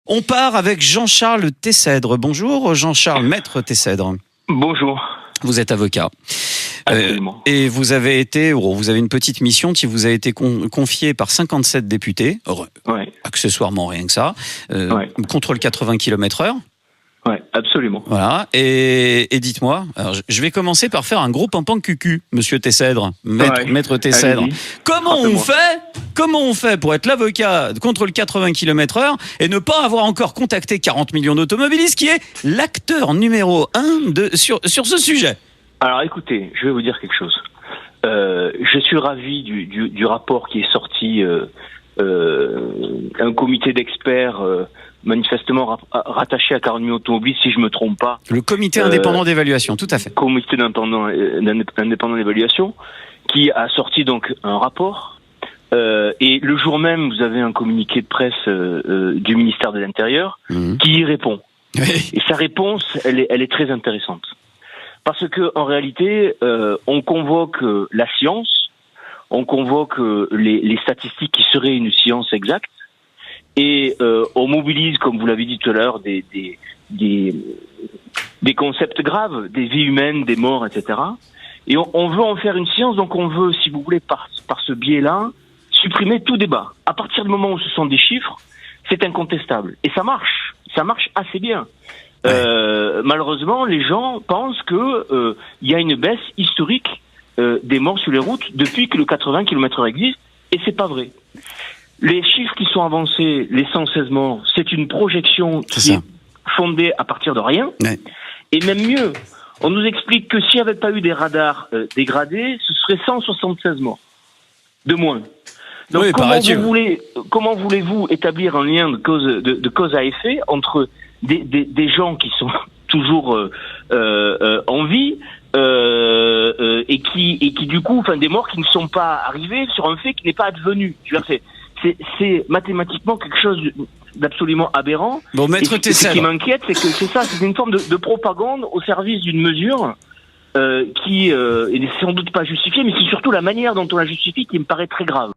On part avec Jean-Charles Tessèdre. Bonjour Jean-Charles, maître Tessèdre. Bonjour. Vous êtes avocat. Absolument. Et vous avez une petite mission qui vous a été confiée par 57 députés, accessoirement rien que ça, contre le 80 km/h. Oui, absolument. Voilà. Et dites-moi, alors je vais commencer par faire un gros pampan cucu, monsieur Tessèdre, maître Tessèdre. Comment on fait pour être l'avocat contre le 80 km/h et ne pas avoir encore contacté 40 millions d'automobilistes, qui est l'acteur numéro 1 sur ce sujet? Alors écoutez, je vais vous dire quelque chose. Je suis ravi du rapport qui est sorti, un comité d'experts manifestement rattaché à 40 millions d'automobilistes, si je me trompe pas. Le comité indépendant d'évaluation, tout à fait. Comité indépendant d'évaluation, qui a sorti donc un rapport. Et le jour même, vous avez un communiqué de presse du ministère de l'Intérieur qui y répond. Oui. Et sa réponse, elle est très intéressante. Parce que en réalité, on convoque la science, on convoque les statistiques qui seraient une science exacte, et on mobilise, comme vous l'avez dit tout à l'heure, des concepts graves, des vies humaines, des morts, etc. Et on veut en faire une science, donc on veut, si vous voulez, par ce biais-là, supprimer tout débat. À partir du moment où ce sont des chiffres, c'est incontestable. Et ça marche assez bien. Malheureusement, les gens pensent que y a une baisse historique des morts sur les routes depuis que le 80 km/h existe, et c'est pas vrai. Les chiffres qui sont avancés, les 116 morts, c'est une projection qui est fondée à partir de rien. Ouais. Et même mieux, on nous explique que s'il n'y avait pas eu des radars dégradés, ce serait 176 morts de moins. Donc comment voulez-vous établir un lien de cause à effet entre des gens qui sont toujours en vie et qui du coup, des morts qui ne sont pas arrivés sur un fait qui n'est pas advenu. C'est mathématiquement quelque chose d'absolument aberrant. Bon, maître Tessèdre. Ce qui m'inquiète, c'est que c'est une forme de propagande au service d'une mesure qui n'est sans doute pas justifiée, mais c'est surtout la manière dont on la justifie qui me paraît très grave.